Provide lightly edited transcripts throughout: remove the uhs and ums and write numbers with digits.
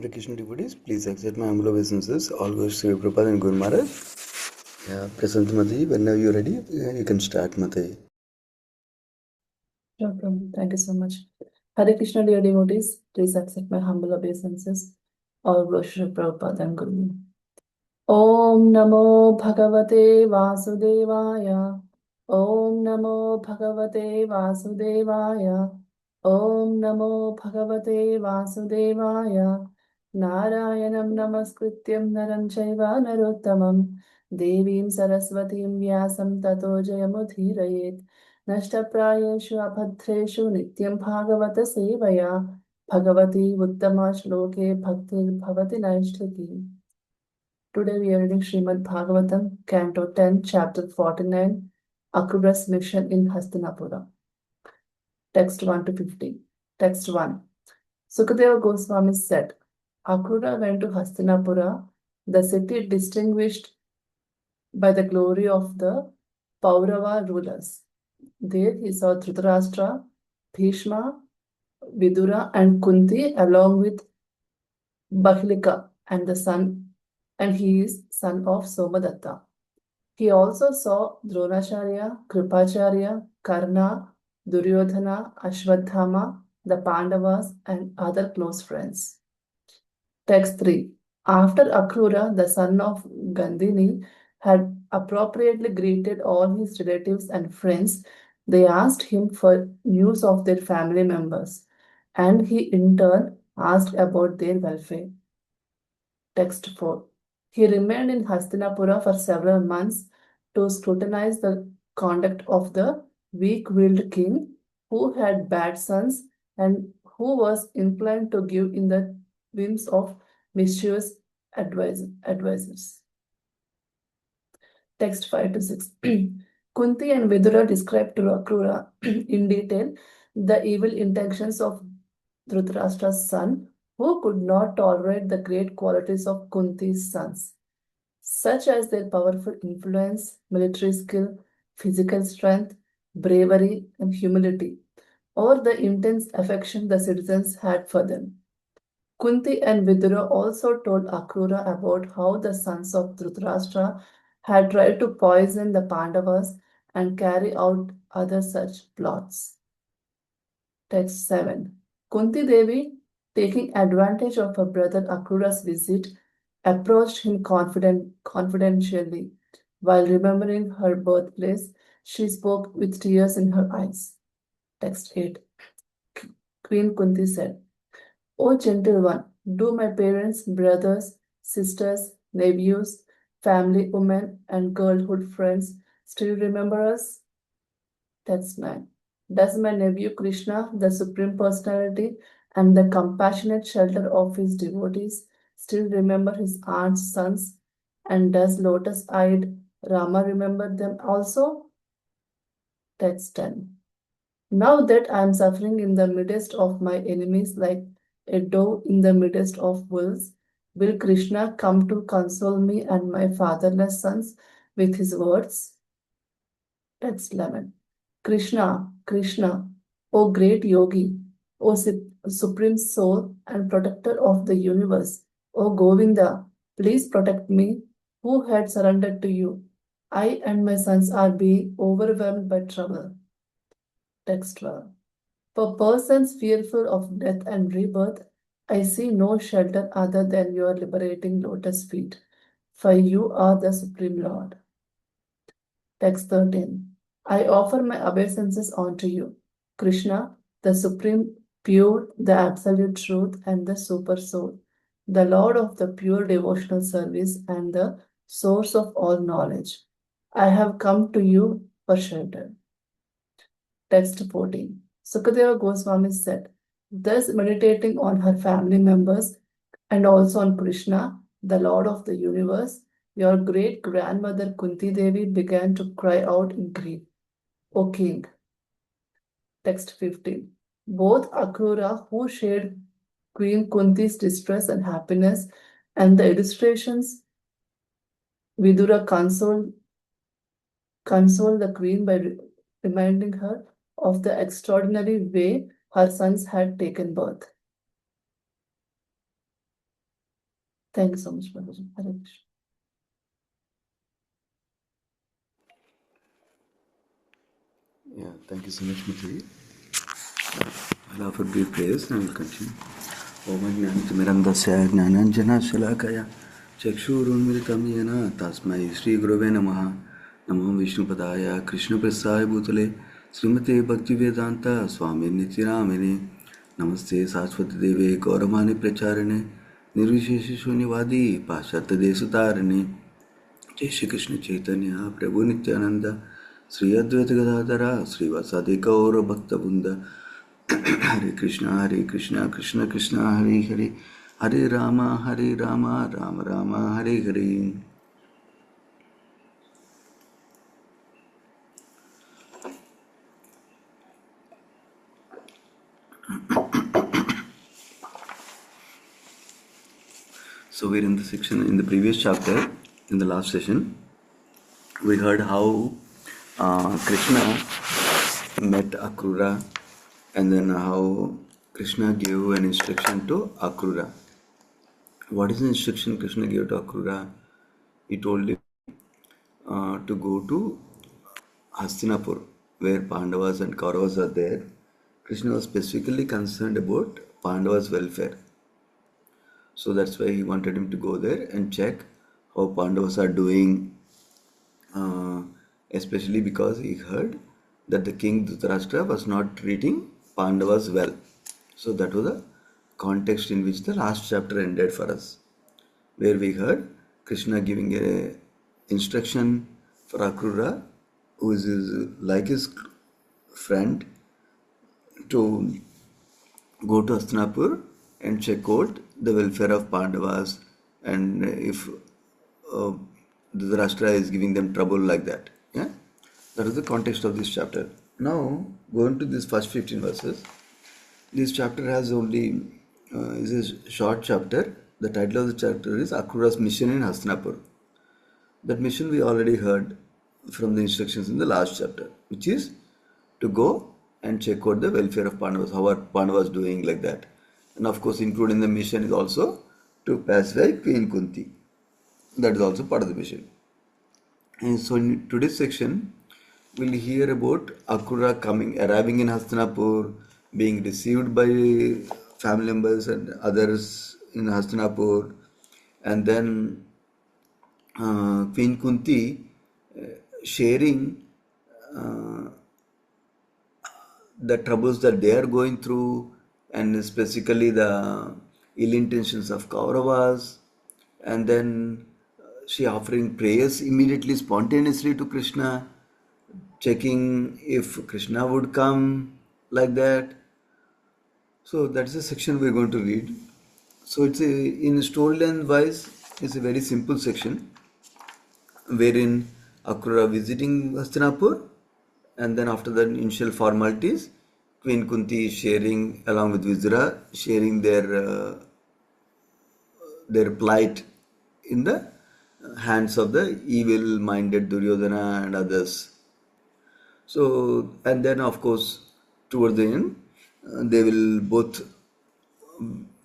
Hare Krishna devotees, please accept my humble obeisances. All goes Sri Prabhupada and Guru Maharaj. Yeah, Prasant Mataji, whenever you're ready, you can start, Mataji. Sure, Prabhu. Thank you so much. Hare Krishna, dear devotees, please accept my humble obeisances. All glory to Sri Prabhupada and Guru. Om Namo Bhagavate Vasudevaya. Om Namo Bhagavate Vasudevaya. Om Namo Bhagavate Vasudevaya. Narayanam Namaskrityam Naram Chaiva Narottamam. Devim Saraswatim Vyasam Tato Jayamudhirayet. Nashtaprayeshu abhadreshu nityam bhagavata sevaya. Bhagavati uttama shloke bhaktir bhavati naishtaki. Today we are reading Srimad Bhagavatam, Canto 10, Chapter 49, Akrura's Mission in Hastinapura. Text 1 to 50. Text 1. Sukadeva Goswami said, Akrura went to Hastinapura, the city distinguished by the glory of the Paurava rulers. There he saw Dhritarashtra, Bhishma, Vidura, and Kunti along with Bahilika and he is son of Somadatta. He also saw Dronacharya, Kripacharya, Karna, Duryodhana, Ashwadhama, the Pandavas, and other close friends. Text 3. After Akrura, the son of Gandhini, had appropriately greeted all his relatives and friends, they asked him for news of their family members, and he in turn asked about their welfare. Text 4. He remained in Hastinapura for several months to scrutinize the conduct of the weak-willed king who had bad sons and who was inclined to give in the whims of mischievous advisors. Text 5 to 6. Kunti and Vidura described to Akrura in detail the evil intentions of Dhritarashtra's son, who could not tolerate the great qualities of Kunti's sons, such as their powerful influence, military skill, physical strength, bravery, and humility, or the intense affection the citizens had for them. Kunti and Vidura also told Akrura about how the sons of Dhritarashtra had tried to poison the Pandavas and carry out other such plots. Text 7. Kunti Devi, taking advantage of her brother Akrura's visit, approached him confidentially. While remembering her birthplace, she spoke with tears in her eyes. Text 8. Queen Kunti said, O gentle one, do my parents, brothers, sisters, nephews, family, women, and girlhood friends still remember us? Text 9. Does my nephew Krishna, the Supreme Personality and the compassionate shelter of his devotees, still remember his aunt's sons? And does lotus-eyed Rama remember them also? Text 10. Now that I am suffering in the midst of my enemies like a dove in the midst of wolves, will Krishna come to console me and my fatherless sons with his words? Text 11. Krishna, Krishna, O great yogi, O supreme soul and protector of the universe, O Govinda, please protect me, who had surrendered to you. I and my sons are being overwhelmed by trouble. Text 12. For persons fearful of death and rebirth, I see no shelter other than your liberating lotus feet, for you are the Supreme Lord. Text 13. I offer my obeisances unto you, Krishna, the Supreme, pure, the Absolute Truth, and the Super Soul, the Lord of the pure devotional service and the source of all knowledge. I have come to you for shelter. Text 14. Sukadeva Goswami said, thus meditating on her family members and also on Krishna, the Lord of the universe, your great-grandmother Kunti Devi began to cry out in grief. O king. Text 15. Both Akrura, who shared Queen Kunti's distress and happiness, and the illustrations, Vidura consoled the queen by reminding her of the extraordinary way her sons had taken birth. Thank you so much, Mataji. Hare Krishna. Yeah, thank you so much, Mataji. I'll offer brief prayers and we'll continue. Om Jnanatimirandasya Jnananjana Shalakaya Chakshurunmilitam Yena Tasmai Shri Gurave Namaha Namo Vishnupadaya Krishna Prasaya Bhutale Srimate Bhaktivedanta Swami Nityanamine Namaste Saraswati Deve Gauramani Pracharane Nirvisheshi Shunyavadi Pashatta Desutarane Jai Shri Krishna Chaitanya Prabhu Nityanand Shri Advaita Gadadhar श्रीवासादि Gaur भक्तवृंद Hare Krishna Krishna Krishna Hare Hare Hare Ram Ram Ram Hare Hare. So we're in the section in the previous chapter, in the last session, we heard how Krishna met Akrura, and then how Krishna gave an instruction to Akrura. What is the instruction Krishna gave to Akrura? He told him to go to Hastinapur, where Pandavas and Kauravas are there. Krishna was specifically concerned about Pandavas' welfare. So that's why he wanted him to go there and check how Pandavas are doing, especially because he heard that the king Dhritarashtra was not treating Pandavas well. So that was the context in which the last chapter ended for us, where we heard Krishna giving a instruction for Akrura, who is like his friend, to go to Hastinapur and check out the welfare of Pandavas, and if Dhritarashtra is giving them trouble like that. Yeah, that is the context of this chapter. Now, going to this first 15 verses, this chapter has only is a short chapter. The title of the chapter is Akrura's mission in Hastinapur. That mission we already heard from the instructions in the last chapter, which is to go and check out the welfare of Pandavas, how are Pandavas doing, like that. And of course, included in the mission is also to pacify Queen Kunti. That is also part of the mission. And so in today's section, we'll hear about Akrura arriving in Hastinapur, being received by family members and others in Hastinapur, and then Queen Kunti sharing the troubles that they are going through, and specifically the ill intentions of Kauravas, and then she offering prayers immediately, spontaneously to Krishna, checking if Krishna would come, like that. So that's the section we're going to read. So in storyline wise, it's a very simple section, wherein Akrura visiting Hastinapur, and then after the initial formalities, Queen Kunti is sharing along with Vizra, sharing their plight in the hands of the evil-minded Duryodhana and others. So, and then of course, towards the end, they will both,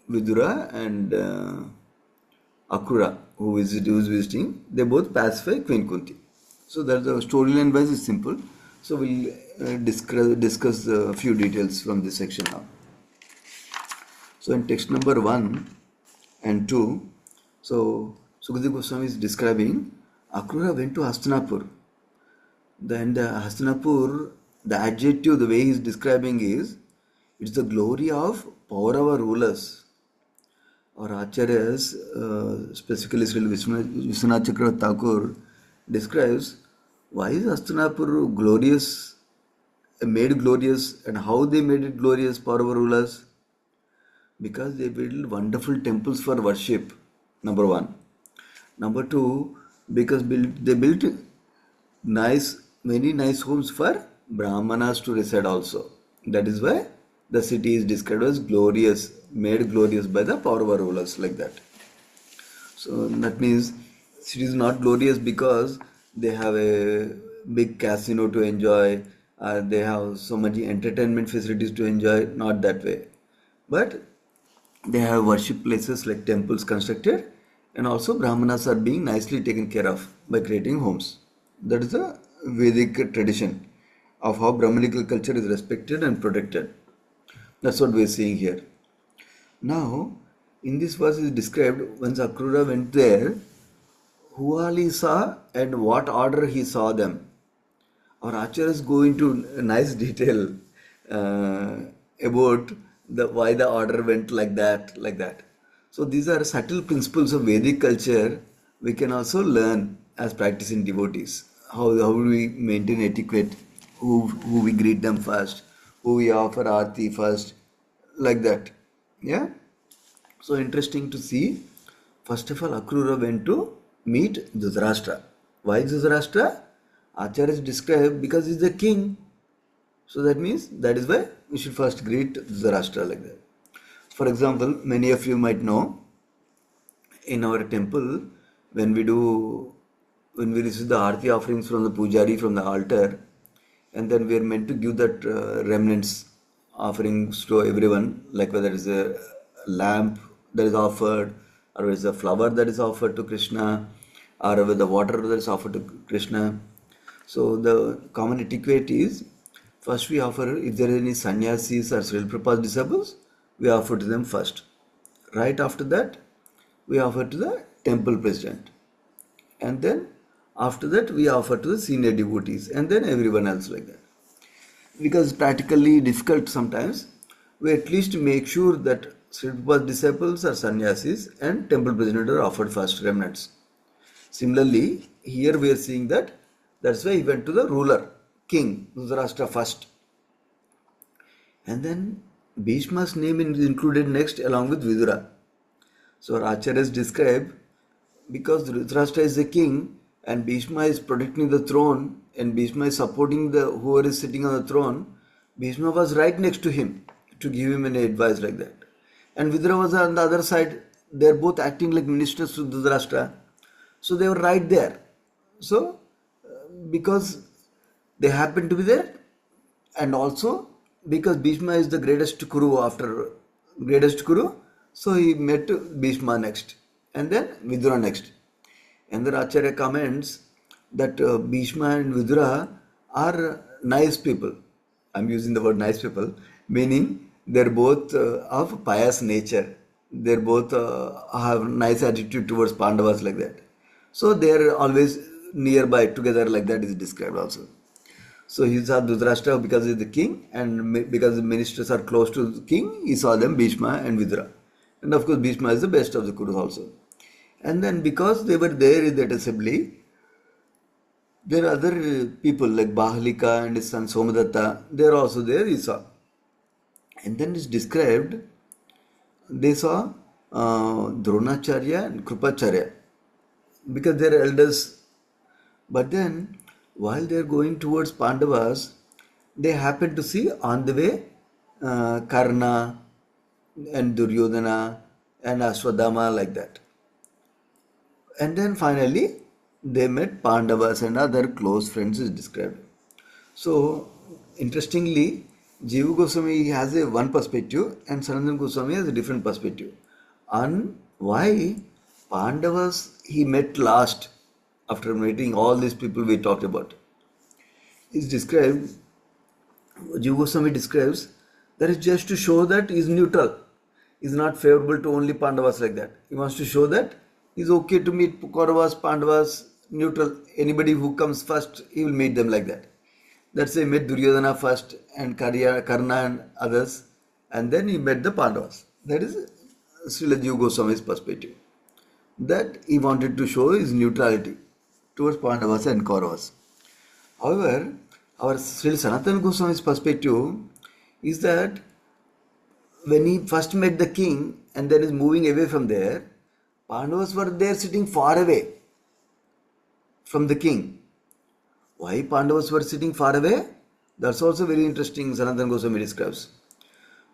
Vidura and Akrura, who is visiting, they both pacify Queen Kunti. So that the storyline wise is simple. So we'll discuss a few details from this section now. So in text number 1 and 2, so Sukadeva Goswami is describing Akrura went to Hastinapur. Then the Hastinapur, the adjective, the way he is describing is, it's the glory of Paurava rulers. Our Acharyas, specifically Sri Vishwanath Chakravarti Thakur, describes why is Hastinapur glorious, made glorious, and how they made it glorious, Paurava rulers. Because they built wonderful temples for worship, number one. Number two, because they built many nice homes for Brahmanas to reside also. That is why the city is described as glorious, made glorious by the Paurava rulers, like that. So that means city is not glorious because they have a big casino to enjoy, they have so many entertainment facilities to enjoy, not that way. But they have worship places like temples constructed And also Brahmanas are being nicely taken care of by creating homes. That is the Vedic tradition of how Brahmanical culture is respected and protected. That's what we are seeing here. Now, in this verse is described once Akrura went there, who all he saw and what order he saw them. Our acharyas go into a nice detail uh, about the why the order went like that, like that. So these are subtle principles of Vedic culture we can also learn as practicing devotees. How do we maintain etiquette? Who we greet them first? Who we offer aarti first? Like that. Yeah. So interesting to see. First of all, Akrura went to meet Dhritarashtra. Why Dhritarashtra? Acharyas describe because he's the king. So that means that is why we should first greet Dhritarashtra like that. For example, many of you might know in our temple when we receive the arti offerings from the pujari from the altar, and then we are meant to give that remnants offerings to everyone, like whether it's a lamp that is offered, or it's a flower that is offered to Krishna, or with the water that is offered to Krishna. So the common etiquette is first we offer, if there are any sannyasis or Srila Prabhupada's disciples, we offer to them first. Right after that, we offer to the temple president. And then after that, we offer to the senior devotees and then everyone else like that. Because it's practically difficult sometimes, we at least make sure that Srila Prabhupada's disciples are sannyasis and temple president are offered first remnants. Similarly, here we are seeing that that's why he went to the ruler, king, Dhritarashtra first. And then Bhishma's name is included next along with Vidura. So our acharyas describe because Dhritarashtra is the king and Bhishma is protecting the throne and Bhishma is supporting the whoever is sitting on the throne, Bhishma was right next to him to give him any advice like that. And Vidura was on the other side. They are both acting like ministers to Dhritarashtra. So they were right there. So because they happen to be there, and also because Bhishma is the greatest Kuru after greatest Kuru, so he met Bhishma next and then Vidura next. And the Acharya comments that Bhishma and Vidura are nice people. I'm using the word nice people, meaning they're both of pious nature. They're both have nice attitude towards Pandavas like that. So they're always nearby together like that is described also. So he saw Dhritarashtra because he's the king and because the ministers are close to the king, he saw them Bhishma and Vidura. And of course Bhishma is the best of the Kurus also. And then because they were there in that assembly, there are other people like Bahalika and his son Somadatta, they are also there, he saw. And then it's described, they saw Dronacharya and Krupacharya because they are elders. But then while they are going towards Pandavas, they happen to see on the way Karna and Duryodhana and Ashwadama like that. And then finally they met Pandavas and other close friends is described. So interestingly, Jiva Goswami has a one perspective and Sanatana Goswami has a different perspective. On why Pandavas he met last after meeting all these people we talked about. Is described, Jiva Goswami describes that is just to show that he is neutral. He is not favorable to only Pandavas like that. He wants to show that he is okay to meet Kauravas, Pandavas, neutral. Anybody who comes first, he will meet them like that. That's why he met Duryodhana first and Karna and others, and then he met the Pandavas. That is Srila Jiva Goswami's perspective. That he wanted to show his neutrality towards Pandavas and Kauravas. However, our Srila Sanatana Goswami's perspective is that when he first met the king and then is moving away from there, Pandavas were there sitting far away from the king. Why Pandavas were sitting far away? That's also very interesting, Sanatana Goswami describes.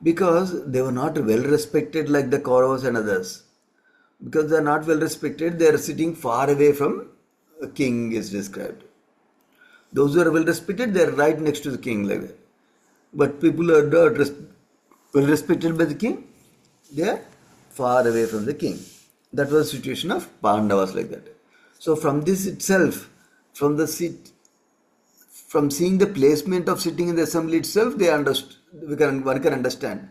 Because they were not well respected like the Kauravas and others. Because they are not well respected, they are sitting far away from a king is described. Those who are well respected, they are right next to the king like that. But people who are not well respected by the king, they are far away from the king. That was the situation of Pandavas like that. So from this itself, from the seat, from seeing the placement of sitting in the assembly itself, they understood. One can understand.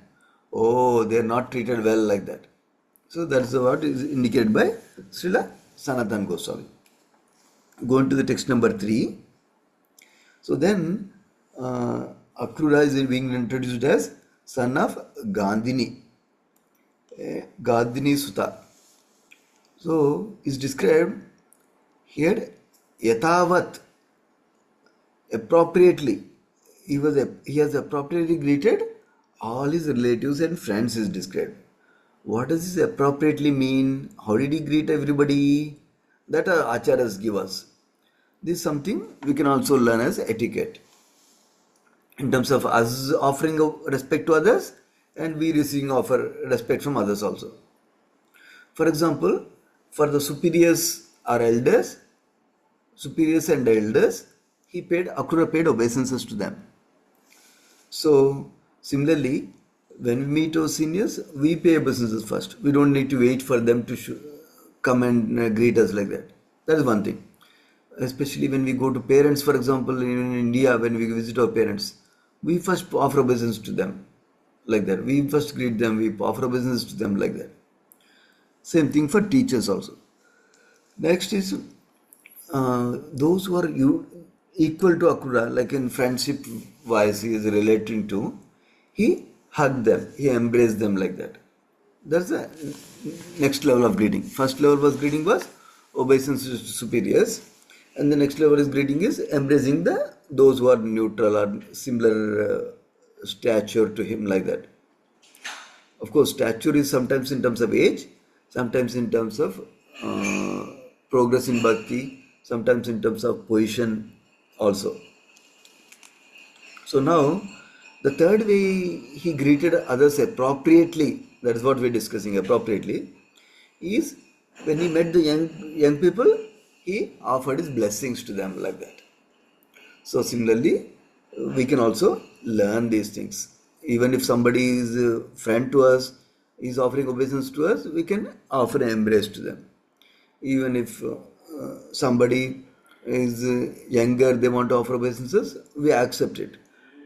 Oh, they are not treated well like that. So that's what is indicated by Srila Sanatana Goswami. Going to the text number 3. So then Akrura is being introduced as son of Gandhini, Gandhini Sutta. So is described here yatavat, appropriately. He has appropriately greeted all his relatives and friends is described. What does this appropriately mean? How did he greet everybody? That acharyas give us. This is something we can also learn as etiquette. In terms of us offering respect to others and we receiving offer respect from others also. For example, for the superiors and elders, Akrura paid obeisances to them. So similarly, when we meet our seniors, we pay obeisances first. We don't need to wait for them to come and greet us like that. That is one thing. Especially when we go to parents, for example, in India, when we visit our parents, we first offer obeisance to them like that. We first greet them, we offer obeisance to them like that. Same thing for teachers also. Next is those who are equal to Akrura, like in friendship wise he is relating to, he hugged them, he embraced them like that. That's the next level of greeting. First level was greeting was obeisance to superiors, and the next level is greeting is embracing those who are neutral or similar stature to him like that. Of course, stature is sometimes in terms of age, sometimes in terms of progress in bhakti, sometimes in terms of position also. So now, the third way he greeted others appropriately, that is what we are discussing appropriately, is when he met the young people, he offered his blessings to them like that. So similarly, we can also learn these things. Even if somebody is a friend to us, is offering obeisance to us, we can offer an embrace to them. Even if somebody is younger, they want to offer obeisances, we accept it.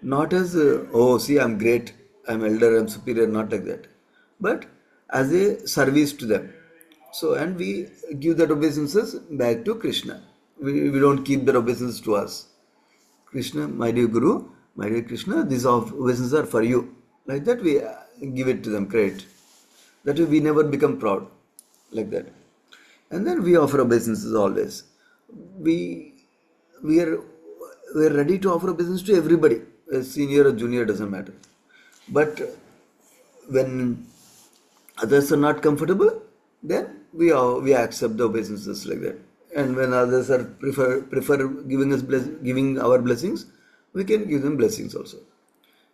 Not as, oh, see, I'm great, I'm elder, I'm superior, not like that. But as a service to them. So, and we give that obeisances back to Krishna. We don't keep the obeisances to us. Krishna, my dear Guru, my dear Krishna, these obeisances are for you. Like that, we give it to them, credit. That way, we never become proud. Like that. And then we offer obeisances always. We are ready to offer obeisance to everybody. Senior or junior, doesn't matter. But when others are not comfortable, then we accept the obeisances like that. And when others are prefer giving our blessings, we can give them blessings also.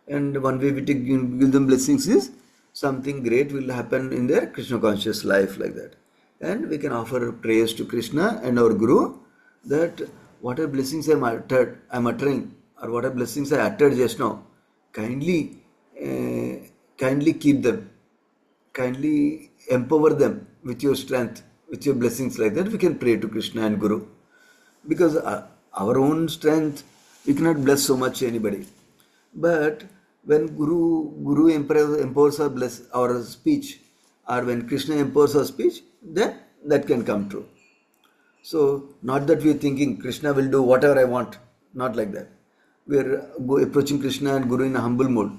And one way we give them blessings is something great will happen in their Krishna conscious life like that. And we can offer praise to Krishna and our Guru that whatever blessings I am uttering, or whatever blessings I uttered just now, kindly keep them, kindly empower them with your strength, with your blessings like that. We can pray to Krishna and Guru, because our own strength we cannot bless so much anybody. But when Guru empowers our speech, or when Krishna empowers our speech, then that can come true. So not that we are thinking Krishna will do whatever I want, not like that. We are approaching Krishna and Guru in a humble mode.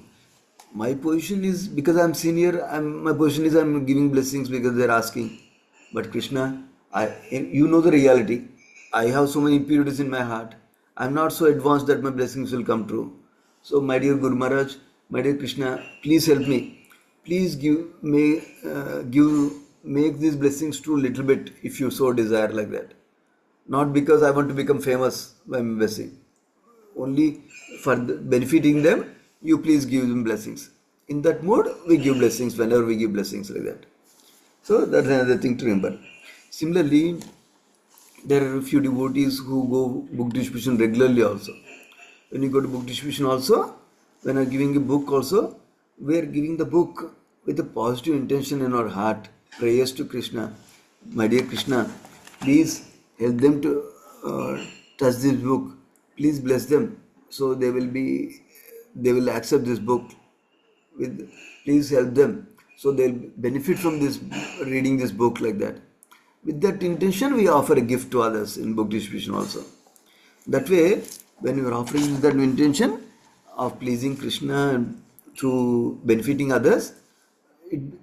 My position is, because I am senior, my position is I am giving blessings because they are asking. But Krishna, you know the reality. I have so many impurities in my heart. I am not so advanced that my blessings will come true. So my dear Guru Maharaj, my dear Krishna, please help me. Please make these blessings true little bit if you so desire like that. Not because I want to become famous by my blessing. Only for benefiting them, you please give them blessings. In that mode, we give blessings whenever we give blessings like that. So that's another thing to remember. Similarly, there are a few devotees who go book distribution regularly also. When you go to book distribution also, when I'm giving a book also, we are giving the book with a positive intention in our heart, prayers to Krishna. My dear Krishna, please help them to touch this book. Please bless them, so they will accept this book. With please help them, so they'll benefit from this reading this book like that. With that intention, we offer a gift to others in book distribution also. That way, when you are offering with that intention of pleasing Krishna and through benefiting others,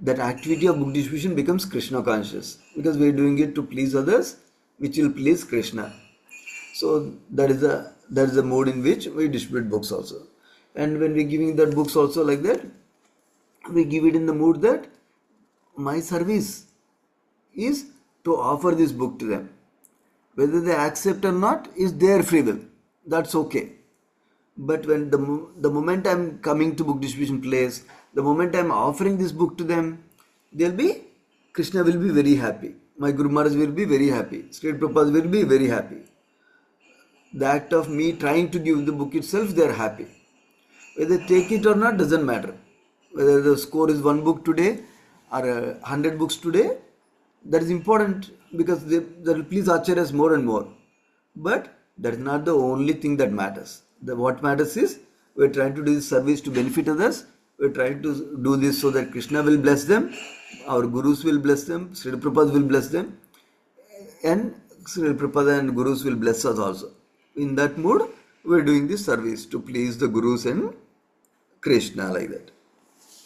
that activity of book distribution becomes Krishna conscious, because we are doing it to please others, which will please Krishna. So that is the mode in which we distribute books also. And when we are giving that books also like that, we give it in the mood that my service is to offer this book to them. Whether they accept or not is their free will. That's okay. But when the moment I'm coming to book distribution place, the moment I'm offering this book to them, Krishna will be very happy. My Guru Maharaj will be very happy. Sri Prabhupada will be very happy. The act of me trying to give the book itself, they are happy. Whether they take it or not doesn't matter. Whether the score is 1 book today or 100 books today, that is important, because that will please Acharyas more and more. But that is not the only thing that matters. What matters is we are trying to do this service to benefit others. We are trying to do this so that Krishna will bless them, our Gurus will bless them, Sri Prabhupada will bless them, and Sri Prabhupada and Gurus will bless us also. In that mood, we are doing this service to please the Gurus and Krishna like that.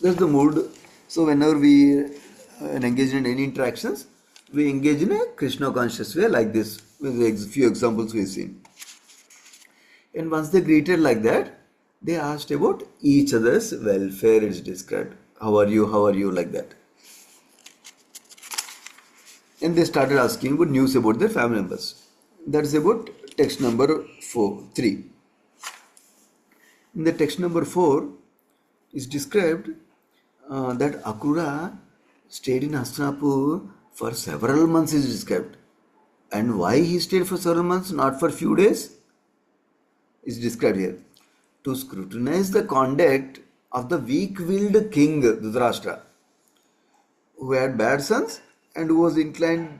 That's the mood. So whenever we engage in any interactions, we engage in a Krishna conscious way like this, with a few examples we've seen. And once they greeted like that, they asked about each other's welfare. It's described. How are you? How are you? Like that. And they started asking about news about their family members. That is about text number 3. In the text number 4 is described that Akrura stayed in Hastinapur for several months is described. And why he stayed for several months, not for few days, is described here. To scrutinize the conduct of the weak-willed king Dhritarashtra, who had bad sons and who was inclined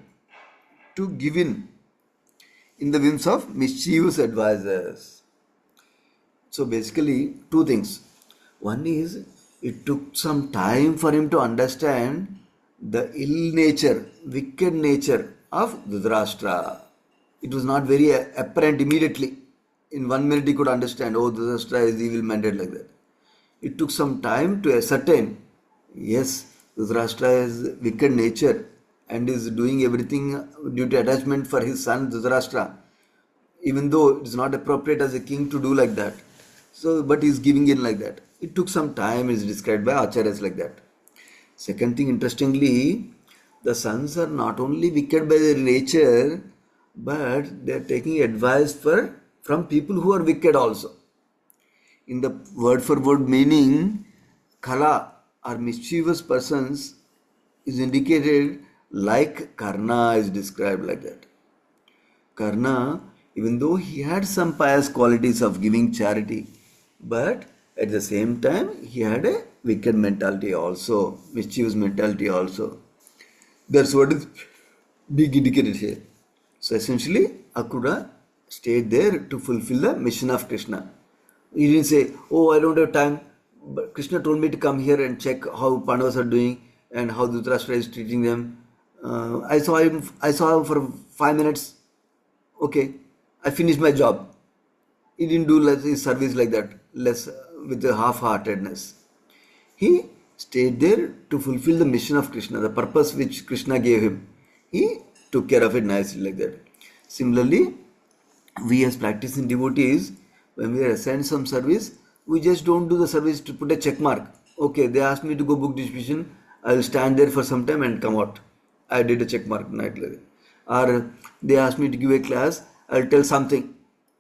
to give in the whims of mischievous advisors. So basically, 2 things. One is, it took some time for him to understand the ill nature, wicked nature of Dhritarashtra. It was not very apparent immediately. In 1 minute he could understand, oh, Dhritarashtra is evil-minded like that. It took some time to ascertain, yes, Dhritarashtra is wicked nature and is doing everything due to attachment for his son Dhritarashtra, even though it is not appropriate as a king to do like that. So, but he is giving in like that. It took some time, is described by Acharyas like that. Second thing, interestingly, the sons are not only wicked by their nature, but they are taking advice from people who are wicked also. In the word for word meaning, Kala or mischievous persons is indicated like Karna is described like that. Karna, even though he had some pious qualities of giving charity, but at the same time he had a wicked mentality also, mischievous mentality also. That's what is being indicated here. So essentially, Akrura stayed there to fulfill the mission of Krishna. He didn't say, oh, I don't have time, but Krishna told me to come here and check how Pandavas are doing and how Dhritarashtra is treating them. I saw him for 5 minutes. Okay, I finished my job. He didn't do his service like that, less with a half-heartedness. He stayed there to fulfill the mission of Krishna, the purpose which Krishna gave him. He took care of it nicely like that. Similarly, we as practicing devotees, when we are assigned some service, we just don't do the service to put a check mark. Okay, they asked me to go book distribution, I will stand there for some time and come out. I did a check mark nightly. Or they asked me to give a class, I will tell something.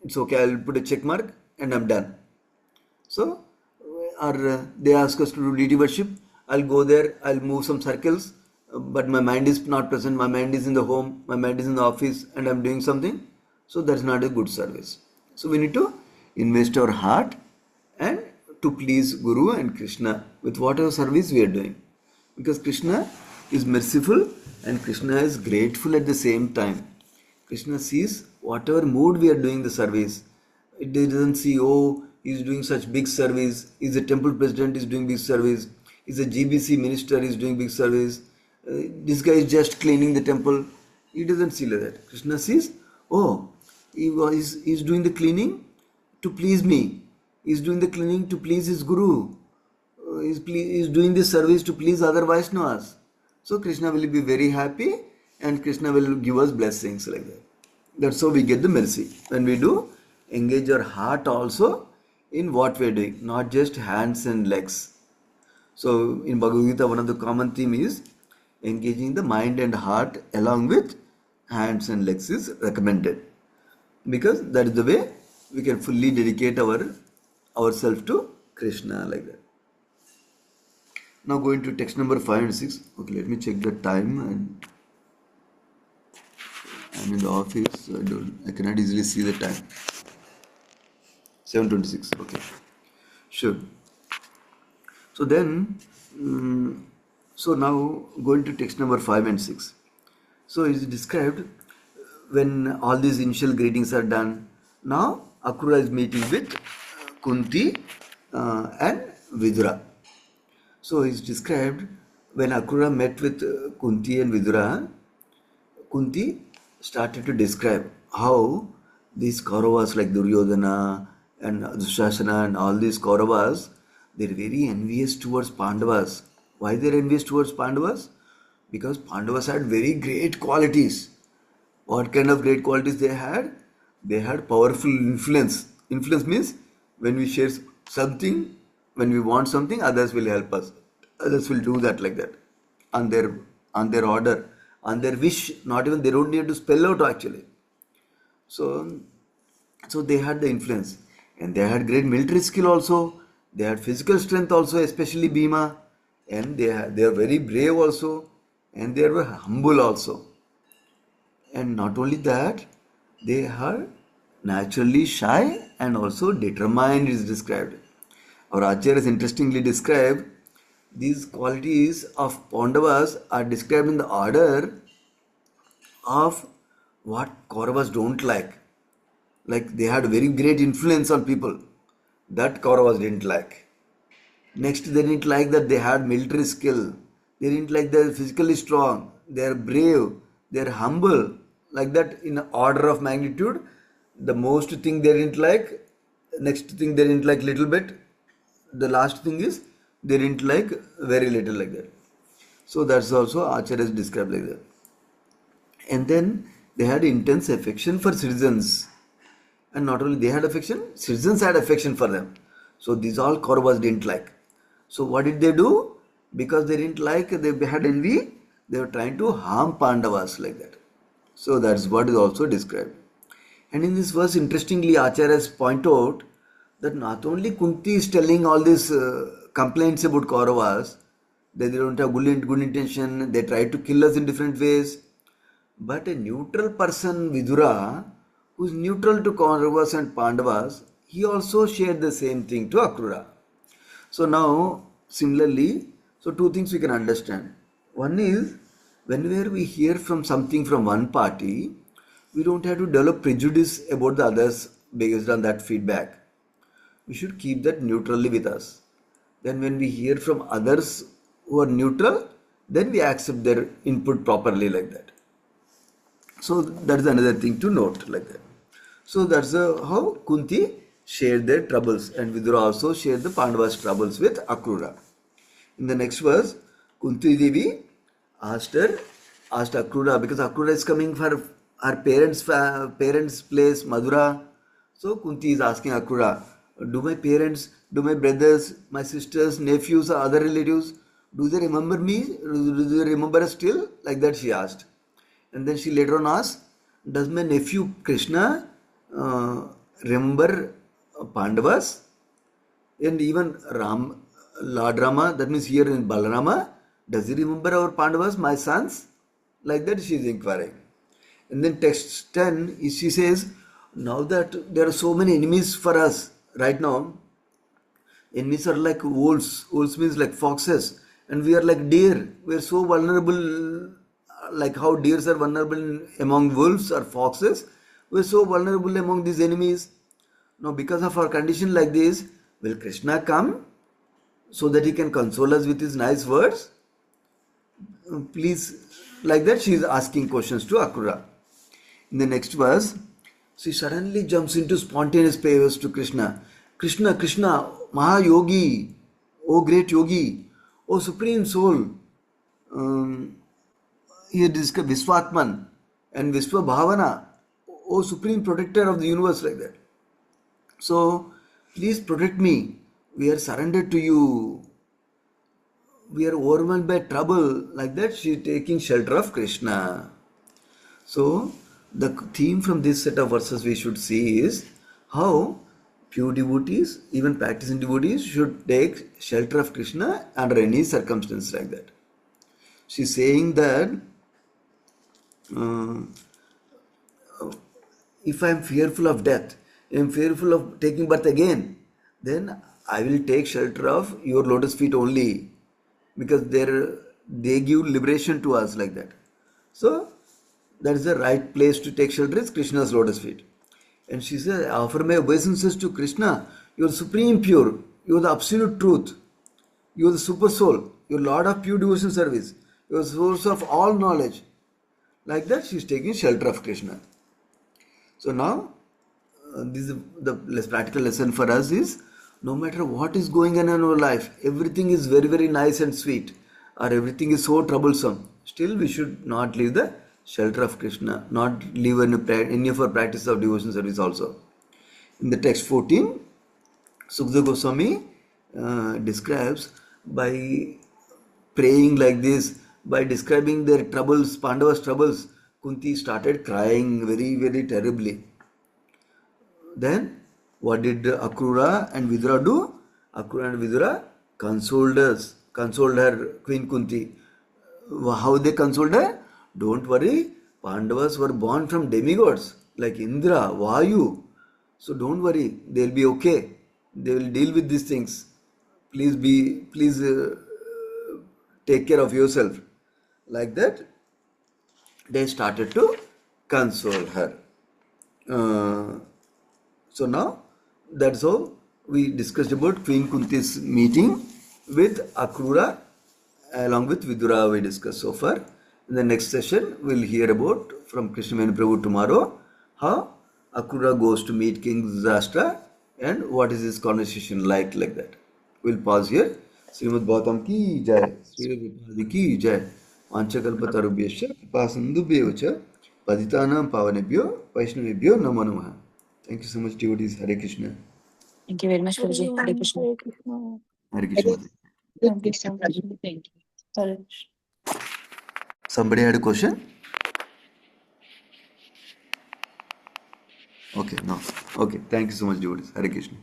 It's okay, I will put a check mark and I'm done. So, or they ask us to do deity worship, I'll go there, I'll move some circles, but my mind is not present, my mind is in the home, my mind is in the office and I'm doing something. So that's not a good service. So we need to invest our heart and to please Guru and Krishna with whatever service we are doing. Because Krishna is merciful and Krishna is grateful at the same time. Krishna sees whatever mood we are doing the service. It doesn't see, oh, he's doing such big service. He's a temple president, is doing big service. He's a GBC minister, is doing big service. This guy is just cleaning the temple. He doesn't see like that. Krishna sees, oh, he's doing the cleaning to please me. He's doing the cleaning to please his guru. He's doing this service to please other Vaishnavas. So Krishna will be very happy and Krishna will give us blessings like that. That's how we get the mercy. When we do, engage our heart also in what we are doing, not just hands and legs. So in Bhagavad Gita, one of the common theme is engaging the mind and heart along with hands and legs is recommended. Because that is the way we can fully dedicate ourselves to Krishna like that. Now going to text number 5 and 6. Okay, let me check the time, and I'm in the office, so I cannot easily see the time. 7:26. Okay, sure. So then, so now going to text number 5 and 6. So it is described when all these initial greetings are done. Now Akrura is meeting with Kunti and Vidura. So it's described when Akrura met with Kunti and Vidura, Kunti started to describe how these Kauravas like Duryodhana and Dushasana and all these Kauravas, they're very envious towards Pandavas. Why they're envious towards Pandavas? Because Pandavas had very great qualities. What kind of great qualities they had? They had powerful influence. Influence means when we share something, when we want something, others will help us. Others will do that like that. On their order, on their wish, not even they don't need to spell out actually. So they had the influence. And they had great military skill also. They had physical strength also, especially Bhima. And they are very brave also. And they were humble also. And not only that, they are naturally shy and also determined is described. Our acharyas interestingly describe these qualities of Pandavas are described in the order of what Kauravas don't like. Like they had very great influence on people. That Kauravas didn't like. Next, they didn't like that they had military skill. They didn't like they're physically strong. They're brave. They're humble. Like that in order of magnitude. The most thing they didn't like. Next thing they didn't like little bit. The last thing is they didn't like very little like that. So that's also Acharyas described like that. And then they had intense affection for citizens. And not only they had affection, citizens had affection for them. So these all Kauravas didn't like. So what did they do? Because they didn't like, they had envy, they were trying to harm Pandavas like that. So that's what is also described. And in this verse, interestingly, Acharyas point out that not only Kunti is telling all these complaints about Kauravas, that they don't have good intention, they try to kill us in different ways. But a neutral person, Vidura, who is neutral to Kauravas and Pandavas, he also shared the same thing to Akrura. So now, similarly, so two things we can understand. One is, whenever we hear from something from one party, we don't have to develop prejudice about the others based on that feedback. We should keep that neutrally with us. Then when we hear from others who are neutral, then we accept their input properly like that. So that is another thing to note like that. So that's how Kunti shared their troubles, and Vidura also shared the Pandavas' troubles with Akrura. In the next verse, Kunti Devi asked Akrura, because Akrura is coming for her parents' place, Madura. So Kunti is asking Akrura, do my parents, do my brothers, my sisters, nephews or other relatives, do they remember me? Do they remember us still? Like that she asked. And then she later on asked, does my nephew Krishna remember Pandavas? And even Lord Rama, that means here in Balarama, does he remember our Pandavas, my sons? Like that she is inquiring. And then text 10, she says, now that there are so many enemies for us right now, enemies are like wolves. Wolves means like foxes. and we are like deer. We are so vulnerable, like how deers are vulnerable among wolves or foxes. We are so vulnerable among these enemies. Now, because of our condition like this, will Krishna come so that he can console us with his nice words? Please, like that, she is asking questions to Akrura. In the next verse, she suddenly jumps into spontaneous prayers to Krishna. Krishna, Krishna, Mahayogi, O great yogi, O supreme soul. Here discuss Viswatman and Viswa Bhavana, O supreme protector of the universe, like that. So, please protect me. We are surrendered to you. We are overwhelmed by trouble. Like that, she is taking shelter of Krishna. So, the theme from this set of verses we should see is how pure devotees, even practicing devotees, should take shelter of Krishna under any circumstance like that. She is saying that uh, if I am fearful of death, I am fearful of taking birth again, then I will take shelter of your lotus feet only, because they give liberation to us like that. So that is the right place to take shelter is Krishna's lotus feet. And she says, I offer my obeisances to Krishna. You are supreme pure. You are the absolute truth. You are the super soul. You are Lord of pure devotion service. You are the source of all knowledge. Like that, she is taking shelter of Krishna. So now, this is the less practical lesson for us is, no matter what is going on in our life, everything is very, very nice and sweet, or everything is so troublesome. Still, we should not leave the shelter of Krishna, not leave any of our practice of devotion service also. In the text 14, Sukadeva Goswami describes by praying like this, by describing their troubles, Pandava's troubles, Kunti started crying very, very terribly. Then, what did Akrura and Vidura do? Akrura and Vidura consoled her, Queen Kunti. How they consoled her? Don't worry, Pandavas were born from demigods like Indra, Vayu. So don't worry, they'll be okay. They will deal with these things. Please take care of yourself. Like that, they started to console her. So now, that's how we discussed about Queen Kunti's meeting with Akrura along with Vidura we discussed so far. In the next session, we'll hear about from Krishna Menu Prabhu tomorrow how Akrura goes to meet King Dhritarashtra and what is his conversation like that. We'll pause here. Srimad Bhagavatam ki jai, Sri Prabhupada ki jai, Vanchakalpatarubhyascha, Kripasindubhyevacha, Paditanam Pavanebhyo, Vaishnavebhyo Namo Namaha. Thank you so much, devotees. Hare Krishna. Thank you very much, Prabhuji. Hare Krishna. Hare Krishna. Hare Krishna. Thank you so much. Thank you. Hare Krishna. Somebody had a question? Okay, no. Okay, thank you so much, devotees. Hare Krishna.